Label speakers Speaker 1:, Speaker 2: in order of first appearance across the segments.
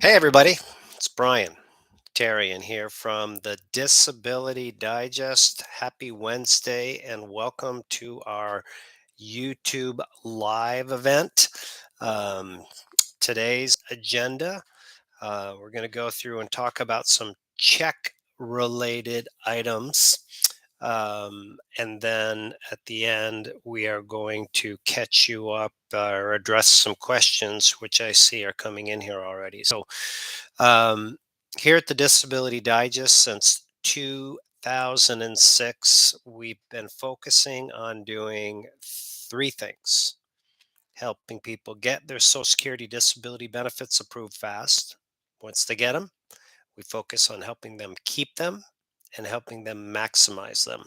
Speaker 1: Hey, everybody. It's Brian Terrian here from the Disability Digest. Happy Wednesday and welcome to our YouTube live event. Um, Today's agenda, we're going to go through and talk about some check related items. And then at the end, we are going to catch you up or address some questions, which I see are coming in here already. Um, Here at the Disability Digest since 2006, we've been focusing on doing three things: helping people get their Social Security disability benefits approved fast. Once they get them, we focus on helping them keep them and helping them maximize them.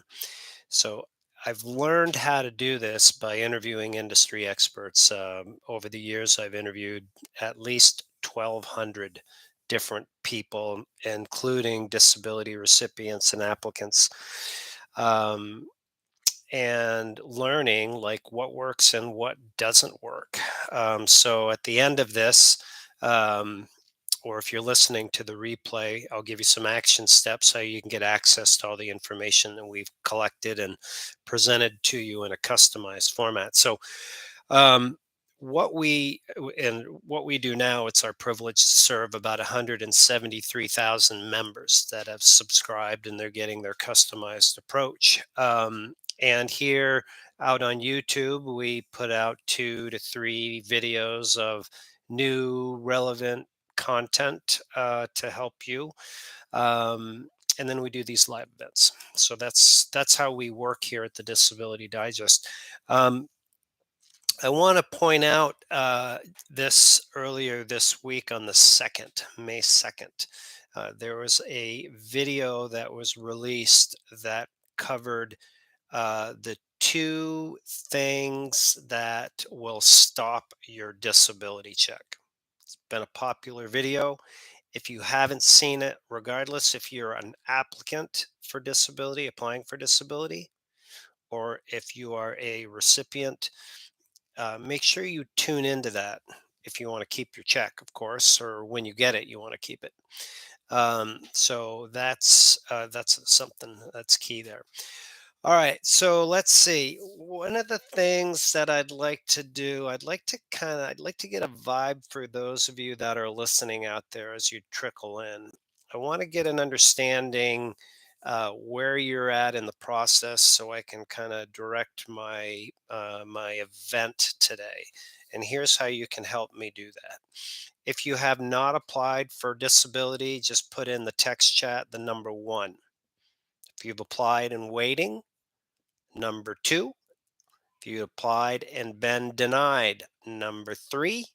Speaker 1: So I've learned how to do this by interviewing industry experts. Over the years, I've interviewed at least 1,200 different people, including disability recipients and applicants, um, and learning like what works and what doesn't work. So at the end of this, um, or if you're listening to the replay, I'll give you some action steps how you can get access to all the information that we've collected and presented to you in a customized format. Um, what we do now, it's our privilege to serve about 173,000 members that have subscribed and they're getting their customized approach. And here out on YouTube, we put out 2 to 3 videos of new relevant content to help you. Um, and then we do these live events. So that's how we work here at the Disability Digest. Um, I want to point out this earlier this week on the 2nd, May 2nd. There was a video that was released that covered the two things that will stop your disability check. It's been a popular video. If you haven't seen it, regardless if you're an applicant for disability, applying for disability, or if you are a recipient, make sure you tune into that if you want to keep your check, of course, or when you get it, you want to keep it. So that's something that's key there. All right, so let's see. One of the things that I'd like to do, I'd like to get a vibe for those of you that are listening out there as you trickle in. I want to get an understanding where you're at in the process, so I can kind of direct my event today. And here's how you can help me do that. If you have not applied for disability, just put in the text chat the number 1. If you've applied and waiting, number 2. If you applied and been denied, number 3.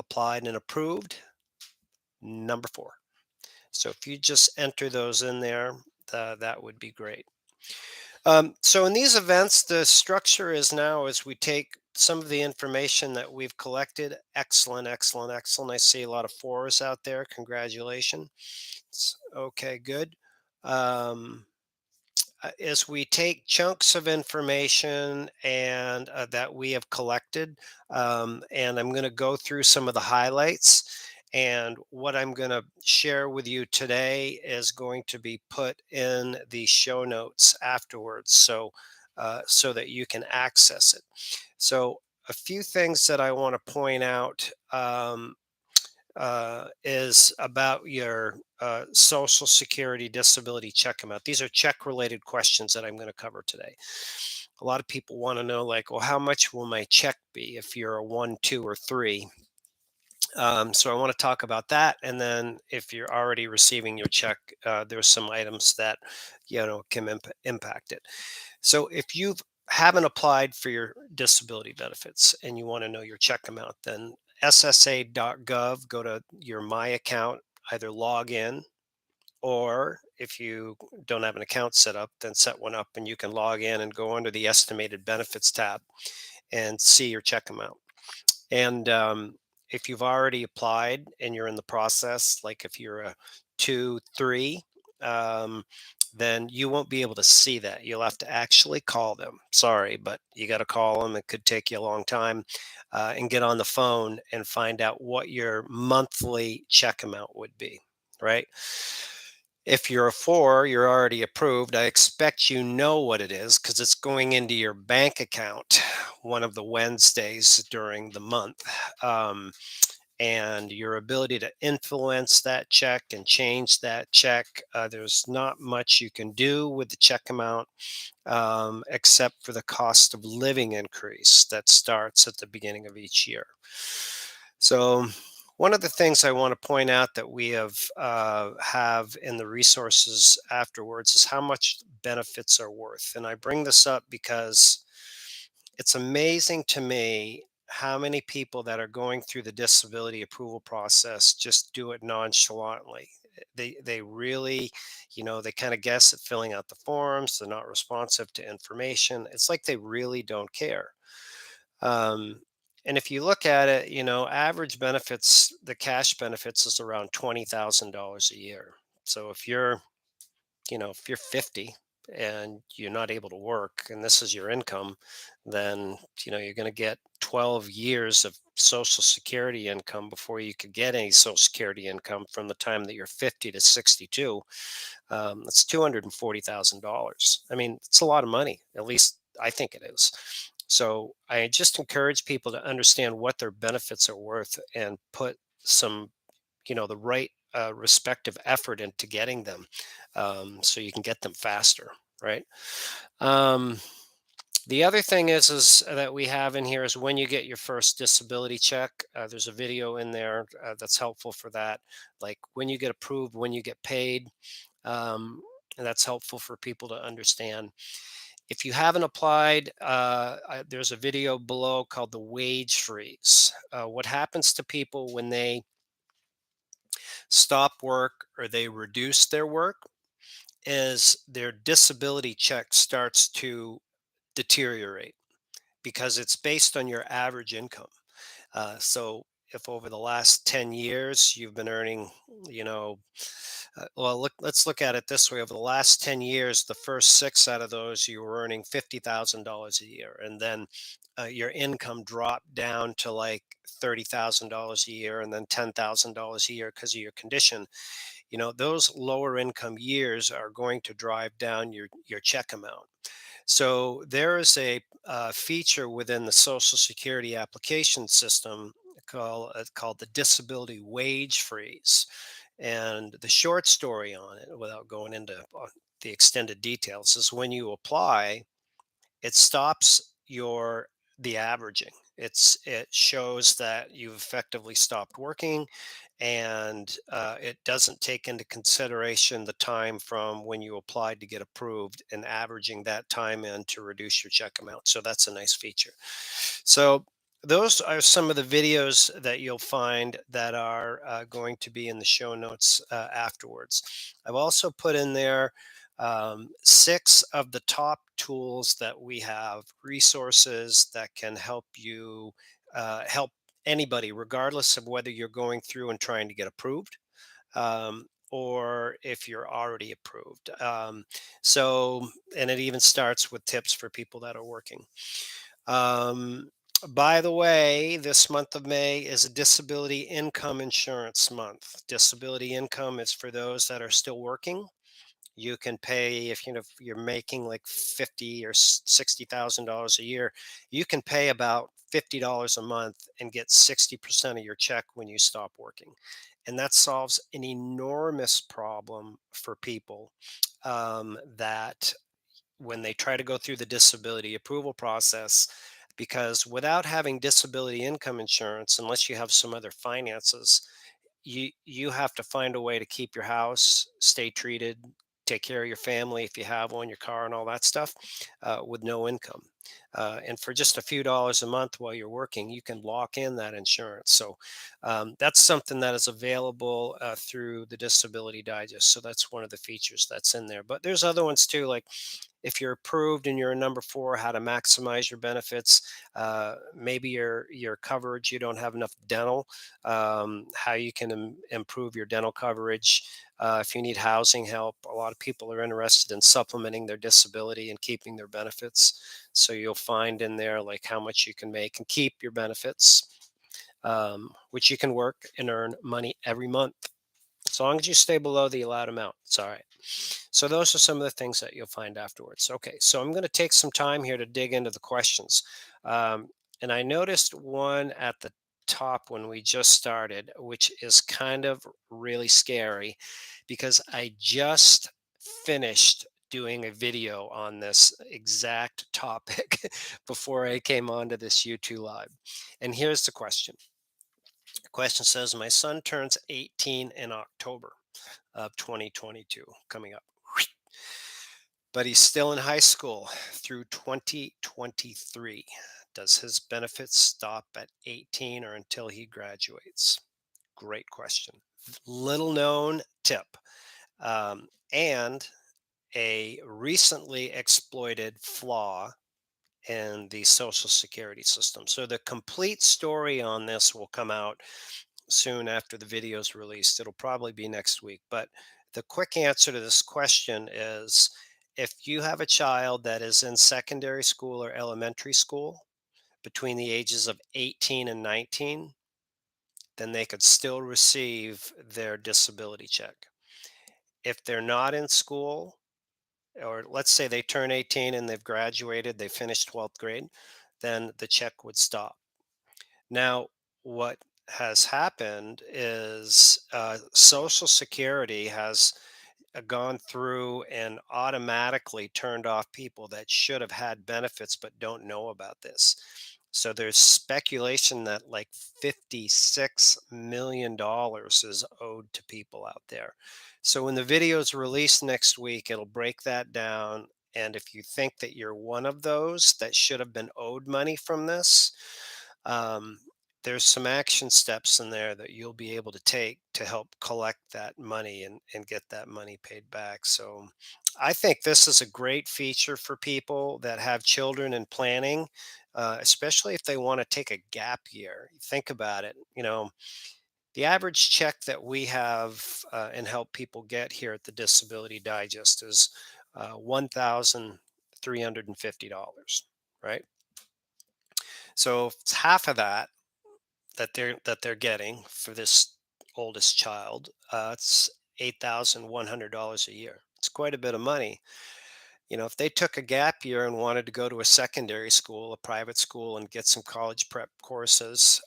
Speaker 1: Applied and approved, number 4. So if you just enter those in there, that would be great. So in these events, the structure is now as we take some of the information that we've collected. Excellent, excellent, excellent. I see a lot of 4s out there. Congratulations. Okay, good. Um, as we take chunks of information and that we have collected, and I'm going to go through some of the highlights. And what I'm going to share with you today is going to be put in the show notes afterwards, so that you can access it. So a few things that I want to point out. Is about your Social Security disability check amount. These are check related questions that I'm going to cover today. A lot of people want to know, like, well, how much will my check be if you're a 1, 2, or 3? So I want to talk about that. And then if you're already receiving your check, there's some items that, can impact it. So if you haven't applied for your disability benefits and you want to know your check amount, then ssa.gov, go to your My Account, either log in, or if you don't have an account set up, then set one up and you can log in and go under the Estimated Benefits tab and see your check amount. And if you've already applied and you're in the process, like if you're a 2, 3, um, then you won't be able to see that. You'll have to actually call them. Sorry, but you got to call them. It could take you a long time, and get on the phone and find out what your monthly check amount would be, right? If you're a four, you're already approved. I expect you know what it is because it's going into your bank account one of the Wednesdays during the month. Um, and your ability to influence that check and change that check, there's not much you can do with the check amount, except for the cost of living increase that starts at the beginning of each year. So, one of the things I want to point out that we have in the resources afterwards is how much benefits are worth. And I bring this up because it's amazing to me how many people that are going through the disability approval process just do it nonchalantly. They really, they kind of guess at filling out the forms. They're not responsive to information. It's like they really don't care. Um, and if you look at it, average benefits, the cash benefits is around $20,000 a year. So if you're 50 and you're not able to work and this is your income, then you're going to get 12 years of social security income before you could get any social security income from the time that you're 50 to 62. That's $240,000. I mean, it's a lot of money. At least I think it is. So I just encourage people to understand what their benefits are worth and put some, the right respective effort into getting them, so you can get them faster, right? Um, the other thing is that we have in here is when you get your first disability check. There's a video in there that's helpful for that, like when you get approved, when you get paid. And that's helpful for people to understand. If you haven't applied, there's a video below called the wage freeze. What happens to people when they stop work or they reduce their work is their disability check starts to deteriorate because it's based on your average income. So if over the last 10 years you've been earning, you know, let's look at it this way. Over the last 10 years, the first six out of those, you were earning $50,000 a year. And then your income dropped down to like $30,000 a year and then $10,000 a year because of your condition. Those lower income years are going to drive down your check amount. So there is a feature within the Social Security application system called the disability wage freeze. And the short story on it, without going into the extended details, is when you apply, it stops the averaging. It shows that you've effectively stopped working, and it doesn't take into consideration the time from when you applied to get approved and averaging that time in to reduce your check amount. So that's a nice feature. So those are some of the videos that you'll find that are going to be in the show notes afterwards. I've also put in there six of the top tools that we have, resources that can help you, help anybody, regardless of whether you're going through and trying to get approved, or if you're already approved. And it even starts with tips for people that are working. Um, by the way, this month of May is a disability income insurance month. Disability income is for those that are still working. You can pay if you're making like 50 or $60,000 a year. You can pay about $50 a month and get 60% of your check when you stop working, and that solves an enormous problem for people, that when they try to go through the disability approval process, because without having disability income insurance, unless you have some other finances, you have to find a way to keep your house, stay treated, take care of your family if you have one, your car, and all that stuff, with no income. And for just a few dollars a month while you're working, you can lock in that insurance. So that's something that is available through the Disability Digest. So that's one of the features that's in there. But there's other ones too, like if you're approved and you're a number four, how to maximize your benefits. Maybe your coverage, you don't have enough dental, how you can improve your dental coverage. If you need housing help, a lot of people are interested in supplementing their disability and keeping their benefits. So you'll find in there like how much you can make and keep your benefits, which you can work and earn money every month. As long as you stay below the allowed amount, it's all right. So those are some of the things that you'll find afterwards. Okay, so I'm going to take some time here to dig into the questions. Um, and I noticed one at the top when we just started, which is kind of really scary because I just finished doing a video on this exact topic before I came onto this YouTube live. And here's the question. The question says, my son turns 18 in October of 2022 coming up, but he's still in high school through 2023. Does his benefits stop at 18 or until he graduates? Great question. Little known tip, and a recently exploited flaw in the Social Security system. So the complete story on this will come out soon after the video is released. It'll probably be next week. But the quick answer to this question is if you have a child that is in secondary school or elementary school between the ages of 18 and 19, then they could still receive their disability check. If they're not in school, or let's say they turn 18 and they've graduated, they finished 12th grade, then the check would stop. Now, what has happened is Social Security has gone through and automatically turned off people that should have had benefits but don't know about this. So there's speculation that like $56 million is owed to people out there. So when the video is released next week, it'll break that down. And if you think that you're one of those that should have been owed money from this, um, there's some action steps in there that you'll be able to take to help collect that money and get that money paid back. So I think this is a great feature for people that have children and planning, especially if they want to take a gap year. Think about it. The average check that we have and help people get here at the Disability Digest is $1,350, right? So it's half of that that they're getting for this oldest child. It's $8,100 a year. It's quite a bit of money. If they took a gap year and wanted to go to a secondary school, a private school, and get some college prep courses,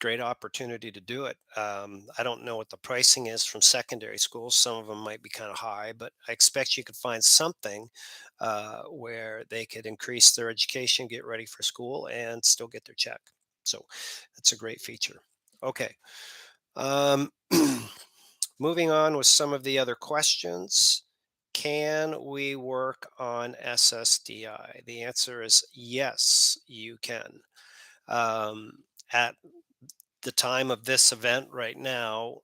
Speaker 1: great opportunity to do it. I don't know what the pricing is from secondary schools. Some of them might be kind of high, but I expect you could find something where they could increase their education, get ready for school, and still get their check. So that's a great feature. Okay. Um, moving on with some of the other questions. Can we work on SSDI? The answer is yes, you can. At the time of this event right now,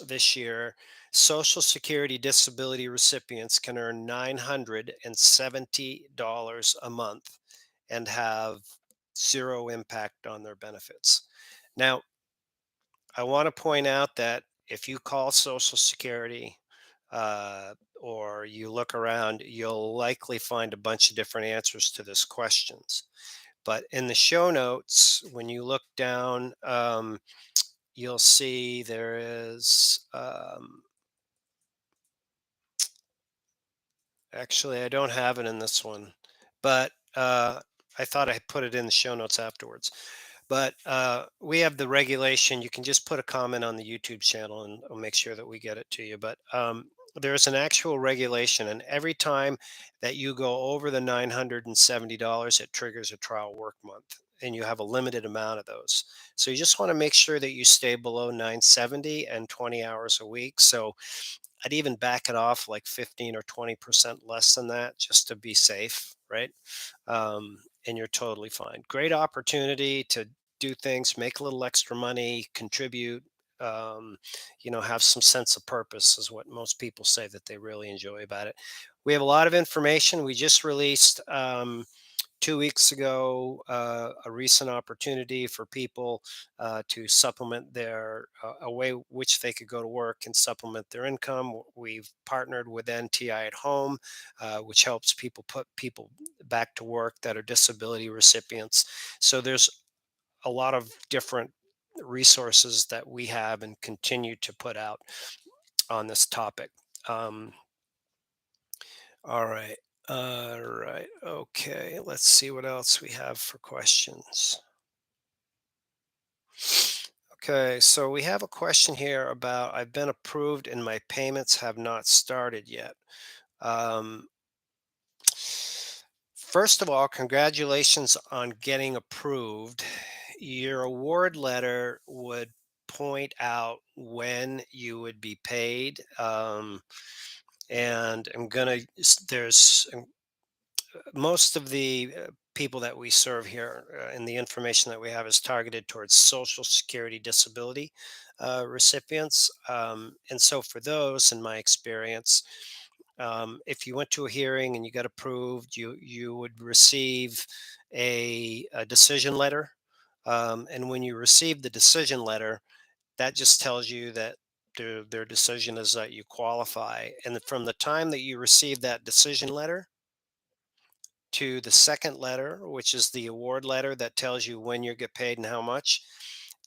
Speaker 1: this year, Social Security disability recipients can earn $970 a month and have zero impact on their benefits. Now, I want to point out that if you call Social Security or you look around, you'll likely find a bunch of different answers to this questions. But in the show notes, when you look down, you'll see there is actually, I don't have it in this one, but I thought I put it in the show notes afterwards. But we have the regulation. You can just put a comment on the YouTube channel and I'll make sure that we get it to you. But there's an actual regulation, and every time that you go over the $970, it triggers a trial work month, and you have a limited amount of those. So you just want to make sure that you stay below 970 and 20 hours a week. So I'd even back it off like 15 or 20% less than that just to be safe, right? And you're totally fine. Great opportunity to do things, make a little extra money, contribute, um, have some sense of purpose is what most people say that they really enjoy about it. We have a lot of information. We just released 2 weeks ago, a recent opportunity for people to supplement their a way which they could go to work and supplement their income. We've partnered with NTI at Home, which helps people put people back to work that are disability recipients. So there's a lot of different resources that we have and continue to put out on this topic. Um, all right. All right. Okay. Let's see what else we have for questions. Okay. So we have a question here about I've been approved and my payments have not started yet. Um, First of all, congratulations on getting approved. Your award letter would point out when you would be paid. And I'm gonna there's most of the people that we serve here and the information that we have is targeted towards social security disability recipients, and so for those, in my experience, if you went to a hearing and you got approved, you would receive a decision letter, and when you receive the decision letter, that just tells you that their decision is that you qualify. And from the time that you receive that decision letter to the second letter, which is the award letter that tells you when you get paid and how much,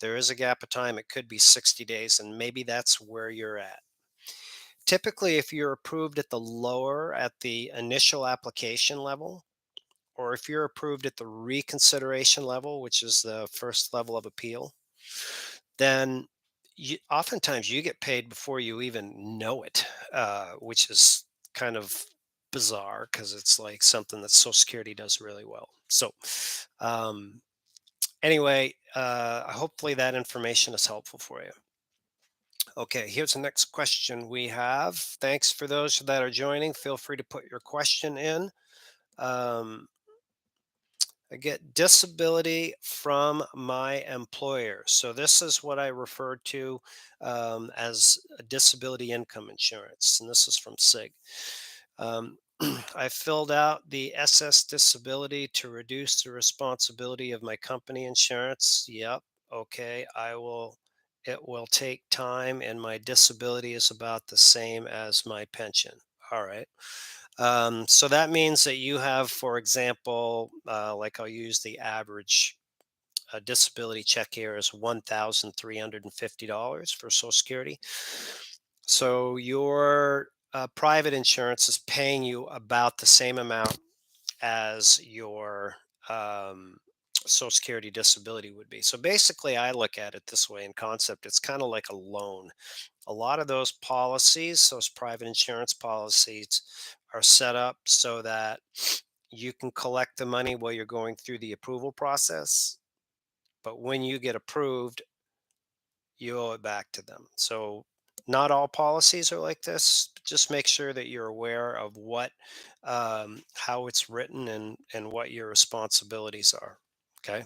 Speaker 1: there is a gap of time. It could be 60 days, and maybe that's where you're at. Typically, if you're approved at the initial application level, or if you're approved at the reconsideration level, which is the first level of appeal, then oftentimes you get paid before you even know it, which is kind of bizarre because it's like something that Social Security does really well. So, um, anyway, hopefully that information is helpful for you. Okay, here's the next question we have. Thanks for those that are joining. Feel free to put your question in. Um, I get disability from my employer. So, this is what I refer to as a disability income insurance. And this is from SIG. Um, I filled out the SS disability to reduce the responsibility of my company insurance. Yep. Okay. It will take time, and my disability is about the same as my pension. All right. So that means that you have, for example, like I'll use the average disability check here is $1,350 for Social Security. So your private insurance is paying you about the same amount as your um, Social Security disability would be. So basically, I look at it this way in concept, it's kind of like a loan. A lot of those policies, those private insurance policies, are set up so that you can collect the money while you're going through the approval process. But when you get approved, you owe it back to them. So, not all policies are like this. Just make sure that you're aware of how it's written, and what your responsibilities are. Okay.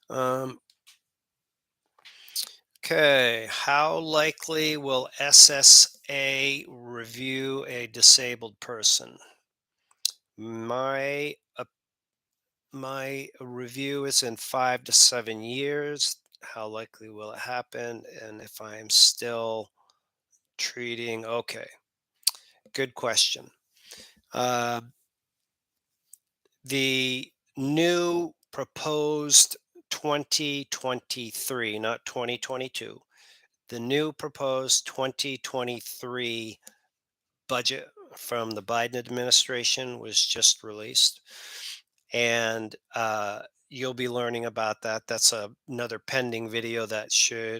Speaker 1: Um, okay. How likely will SSA review a disabled person? My my review is in 5 to 7 years. How likely will it happen? And if I'm still treating, okay, good question. Uh, the new proposed 2023, not 2022, the new proposed 2023 budget from the Biden administration was just released. And you'll be learning about that. That's another pending video that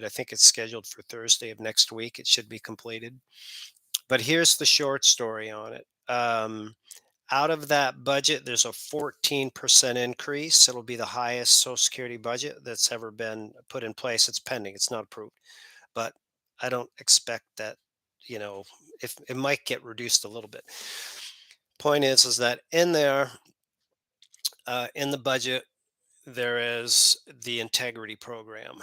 Speaker 1: I think it's scheduled for Thursday of next week. It should be completed. But here's the short story on it. Out of that budget, there's a 14% increase. It'll be the highest Social Security budget that's ever been put in place. It's pending, it's not approved. But I don't expect that, you know, if it might get reduced a little bit. Point is that in the budget, there is the integrity program,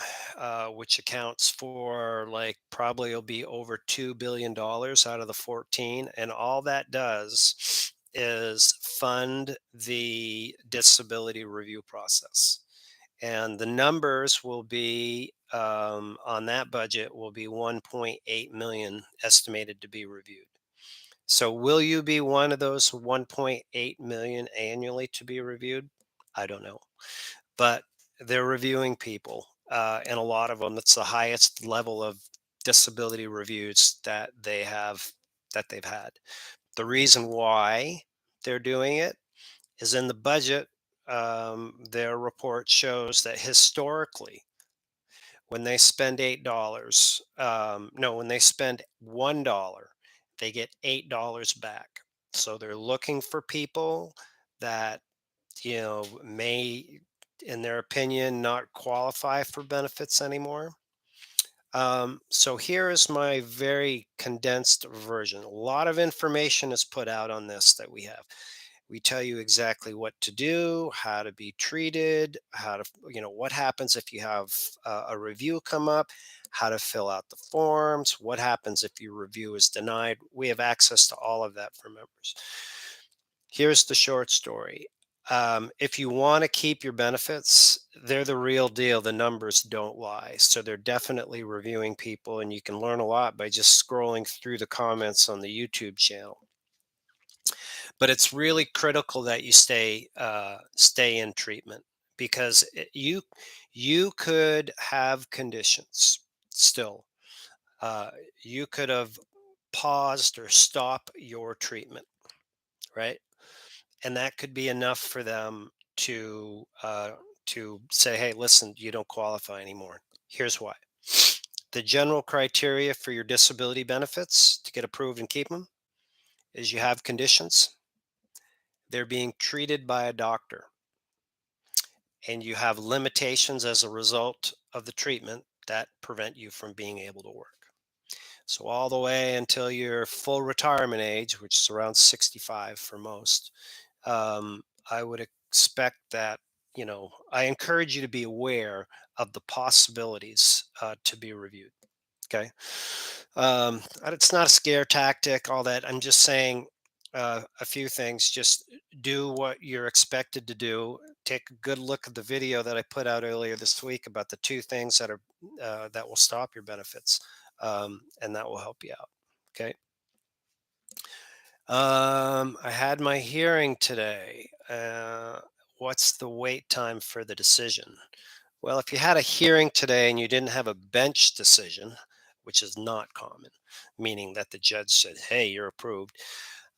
Speaker 1: which accounts for like probably will be over $2 billion out of the 14. And all that does is fund the disability review process. And the numbers will be on that budget will be 1.8 million estimated to be reviewed. So will you be one of those 1.8 million annually to be reviewed? I don't know, but they're reviewing people, and a lot of them. It's the highest level of disability reviews that they've had. The reason why they're doing it is in the budget. Their report shows that historically, when they spend $8, no, when they spend $1, they get $8 back. So they're looking for people that, may, in their opinion, not qualify for benefits anymore. So here is my very condensed version. A lot of information is put out on this that we have. We tell you exactly what to do, how to be treated, how to, what happens if you have a review come up, how to fill out the forms, what happens if your review is denied. We have access to all of that for members. Here's the short story. If you want to keep your benefits, they're the real deal. The numbers don't lie. So they're definitely reviewing people, and you can learn a lot by just scrolling through the comments on the YouTube channel. But it's really critical that you stay in treatment, because you could have conditions still. Uh, you could have paused or stop your treatment, right? And that could be enough for them to say, "Hey, listen, you don't qualify anymore. Here's why." The general criteria for your disability benefits to get approved and keep them is you have conditions, they're being treated by a doctor, and you have limitations as a result of the treatment that prevent you from being able to work. So all the way until your full retirement age, which is around 65 for most, um, I would expect that, I encourage you to be aware of the possibilities to be reviewed. Okay. It's not a scare tactic, all that. I'm just saying a few things. Just do what you're expected to do. Take a good look at the video that I put out earlier this week about the two things that will stop your benefits, and that will help you out. Okay. I had my hearing today. What's the wait time for the decision? Well, if you had a hearing today and you didn't have a bench decision, which is not common, meaning that the judge said, "Hey, you're approved,"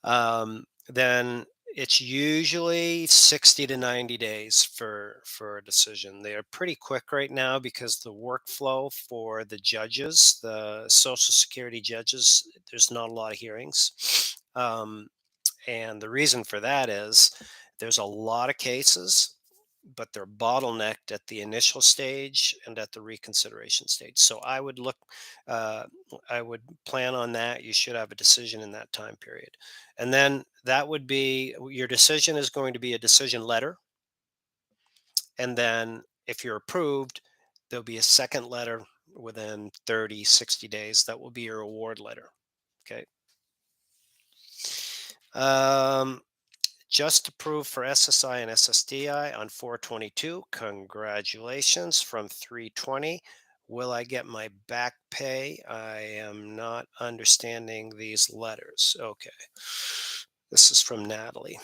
Speaker 1: then it's usually 60 to 90 days for a decision. They are pretty quick right now because the workflow for the judges, the Social Security judges, there's not a lot of hearings. And the reason for that is there's a lot of cases, but they're bottlenecked at the initial stage and at the reconsideration stage. So uh, I would plan on that. You should have a decision in that time period. And then that would be your decision is going to be a decision letter. And then if you're approved, there'll be a second letter within 30, 60 days. That will be your award letter. Okay. Um, Just approved for SSI and SSDI on 422. Congratulations from 320. Will I get my back pay? I am not understanding these letters. Okay. This is from Natalie.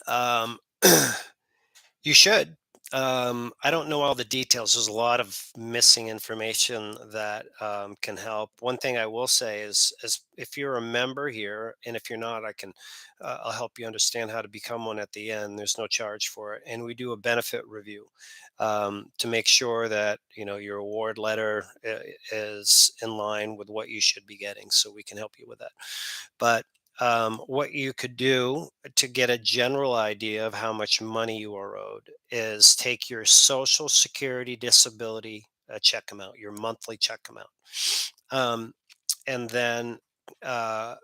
Speaker 1: Um, You should. I don't know all the details. There's a lot of missing information that can help. One thing I will say is if you're a member here, and if you're not, I'll help you understand how to become one at the end. There's no charge for it, and we do a benefit review to make sure that your award letter is in line with what you should be getting. So we can help you with that. But what you could do to get a general idea of how much money you are owed is take your Social Security disability check amount, your monthly check amount, um, and then uh,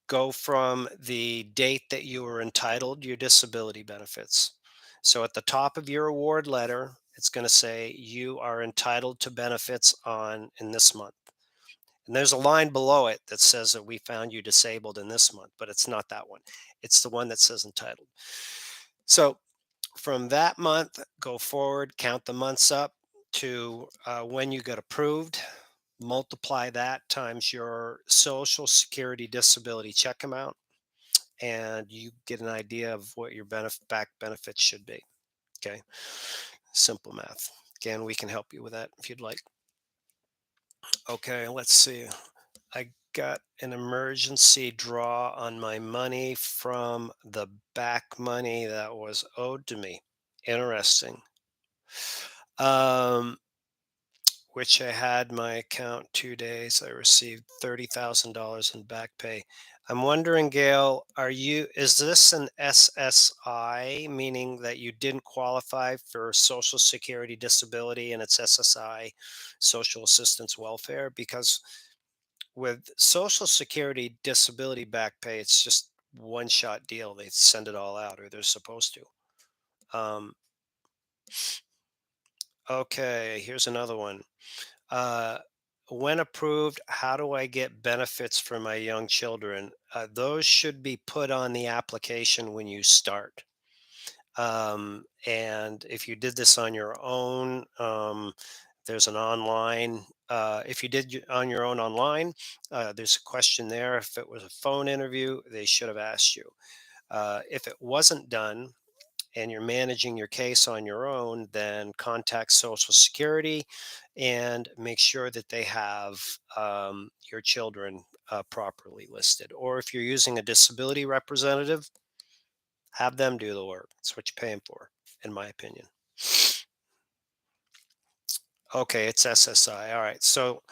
Speaker 1: go from the date that you were entitled your disability benefits. So at the top of your award letter, it's going to say you are entitled to benefits on in this month. And there's a line below it that says that we found you disabled in this month, but it's not that one. It's the one that says entitled. So from that month, go forward, count the months up to when you got approved, multiply that times your Social Security disability check amount, and you get an idea of what your back benefits should be. Okay. Simple math. Again, we can help you with that if you'd like. Okay, let's see. I got an emergency draw on my money from the back money that was owed to me. Interesting. Um, which I had my account 2 days. I received $30,000 in back pay. I'm wondering, Gail, is this an SSI, meaning that you didn't qualify for Social Security disability and it's SSI, Social Assistance Welfare? Because with Social Security disability back pay, it's just one shot deal. They send it all out, or they're supposed to. Um, okay, here's another one. Uh, when approved, how do I get benefits for my young children? Those should be put on the application when you start. And if you did this on your own, there's an online. If you did on your own online, there's a question there. If it was a phone interview, they should have asked you. If it wasn't done, and you're managing your case on your own, then contact Social Security and make sure that they have your children properly listed. Or if you're using a disability representative, have them do the work. That's what you pay them for, in my opinion. Okay, it's SSI. All right. So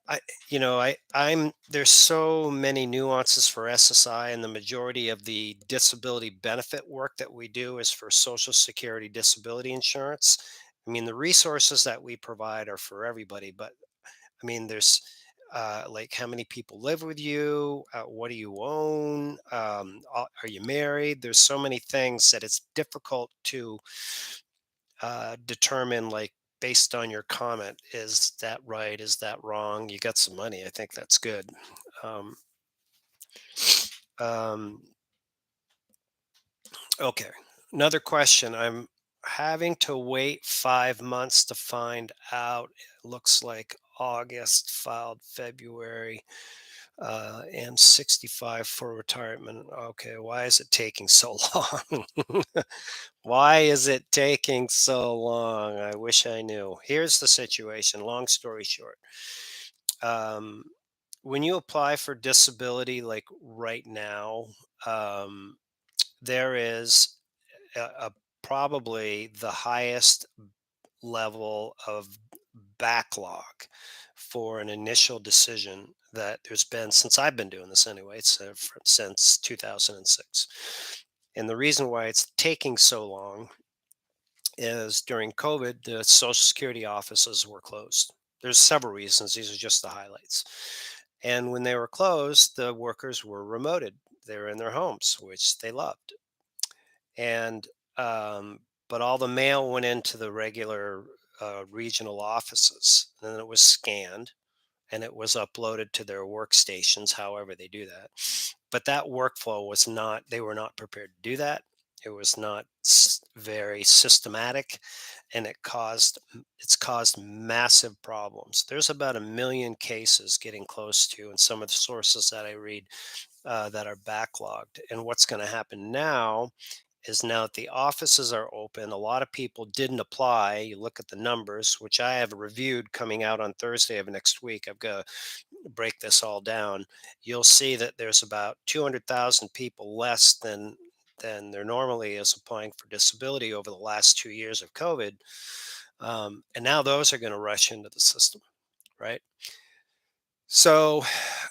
Speaker 1: I, I'm there's so many nuances for SSI, and the majority of the disability benefit work that we do is for Social Security disability insurance. I mean, the resources that we provide are for everybody, but I mean, there's like how many people live with you, what do you own, are you married? There's so many things that it's difficult to determine, like, based on your comment, is that right? Is that wrong? You got some money. I think that's good. Um, um, okay. Another question. I'm having to wait 5 months to find out. It looks like August, filed February, and 65 for retirement. Okay. Why is it taking so long? Why is it taking so long? I wish I knew. Here's the situation. Long story short, um, when you apply for disability, like right now, um, there is a probably the highest level of backlog for an initial decision that there's been since I've been doing this anyway. It's since 2006. And the reason why it's taking so long is during COVID, the Social Security offices were closed. There's several reasons. These are just the highlights. And when they were closed, the workers were remoted. They were in their homes, which they loved. And but all the mail went into the regular regional offices, and then it was scanned and it was uploaded to their workstations, however they do that. But that workflow was not, they were not prepared to do that. It was not very systematic, and it's caused massive problems. There's about 1 million cases, getting close to, in some of the sources that I read, that are backlogged. And what's going to happen now is, now that the offices are open, a lot of people didn't apply. You look at the numbers, which I have reviewed coming out on Thursday of next week. I've got to break this all down. You'll see that there's about 200,000 people less than there normally is applying for disability over the last 2 years of COVID. And now those are going to rush into the system, right? So,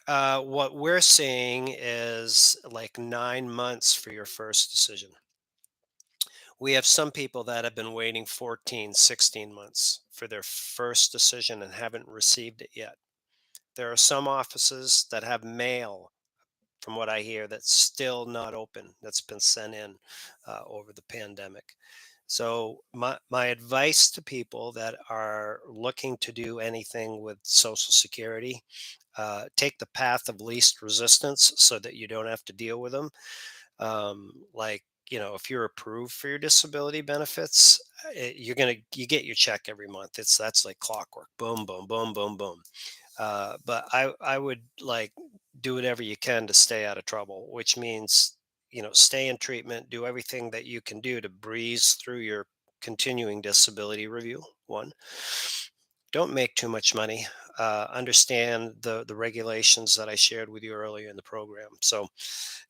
Speaker 1: what we're seeing is like 9 months for your first decision. We have some people that have been waiting 14, 16 months for their first decision and haven't received it yet. There are some offices that have mail, from what I hear, that's still not open, that's been sent in over the pandemic. So my advice to people that are looking to do anything with Social Security, take the path of least resistance so that you don't have to deal with them. Like, if you're approved for your disability benefits, you get your check every month. That's like clockwork. Boom, boom, boom, boom, boom. But I would like do whatever you can to stay out of trouble, which means, stay in treatment, do everything that you can do to breeze through your continuing disability review. One, don't make too much money. Understand the regulations that I shared with you earlier in the program. So,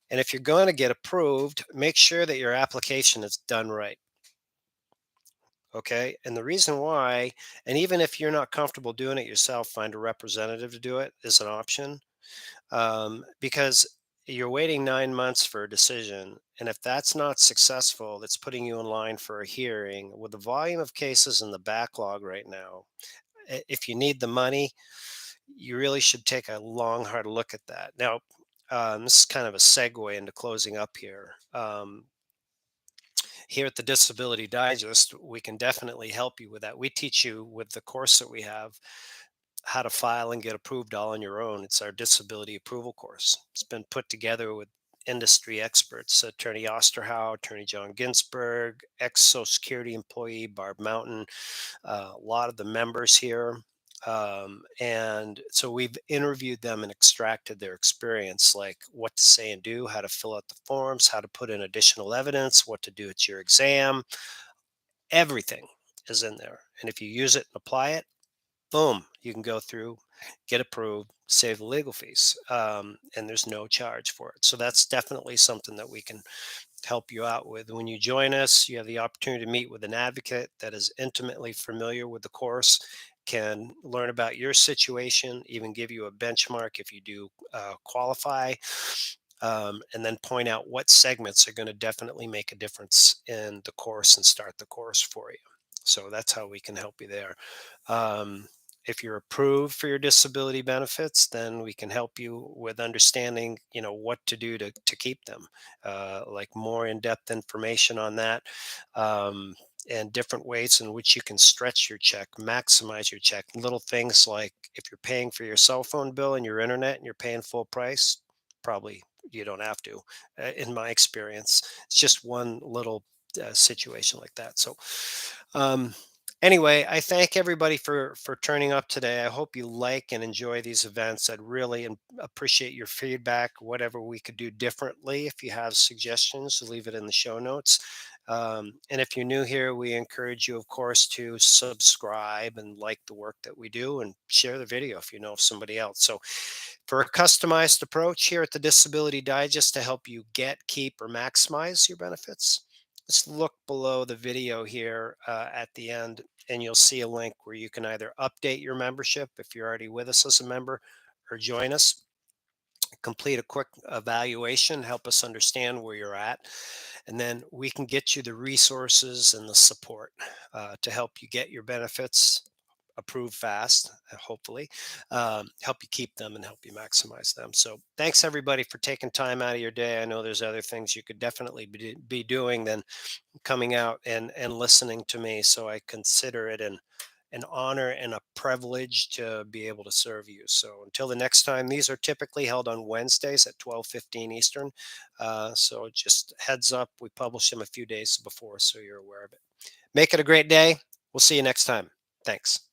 Speaker 1: and if you're going to get approved, make sure that your application is done right. Okay. And the reason why, and even if you're not comfortable doing it yourself, find a representative to do it is an option, because you're waiting 9 months for a decision. And if that's not successful, that's putting you in line for a hearing. With the volume of cases in the backlog right now, if you need the money, you really should take a long, hard look at that. Now, this is kind of a segue into closing up here. Here at the Disability Digest, we can definitely help you with that. We teach you with the course that we have how to file and get approved all on your own. It's our disability approval course. It's been put together with industry experts, Attorney Osterhow, Attorney John Ginsburg, ex Social Security employee Barb Mountain, a lot of the members here. And so we've interviewed them and extracted their experience, like what to say and do, how to fill out the forms, how to put in additional evidence, what to do at your exam. Everything is in there. And if you use it and apply it, boom, you can go through, get approved, save the legal fees. And there's no charge for it. So that's definitely something that we can help you out with. When you join us, you have the opportunity to meet with an advocate that is intimately familiar with the course, can learn about your situation, even give you a benchmark if you do qualify, and then point out what segments are going to definitely make a difference in the course and start the course for you. So that's how we can help you there. Um, if you're approved for your disability benefits, then we can help you with understanding, what to do to keep them, like more in-depth information on that, um, and different ways in which you can stretch your check, maximize your check. Little things like if you're paying for your cell phone bill and your internet and you're paying full price, probably you don't have to. In my experience, it's just one little situation like that. So, um, anyway, I thank everybody for turning up today. I hope you like and enjoy these events. I'd really appreciate your feedback. Whatever we could do differently, if you have suggestions, leave it in the show notes. And if you're new here, we encourage you, of course, to subscribe and like the work that we do and share the video if you know of somebody else. So, for a customized approach here at the Disability Digest to help you get, keep, or maximize your benefits, just look below the video here at the end, and you'll see a link where you can either update your membership if you're already with us as a member, or join us, complete a quick evaluation, help us understand where you're at, and then we can get you the resources and the support to help you get your benefits approved fast, hopefully, help you keep them and help you maximize them. So thanks everybody for taking time out of your day. I know there's other things you could definitely be doing than coming out and listening to me. So I consider it an honor and a privilege to be able to serve you. So until the next time, these are typically held on Wednesdays at 12:15 Eastern. So just heads up, we publish them a few days before, so you're aware of it. Make it a great day. We'll see you next time. Thanks.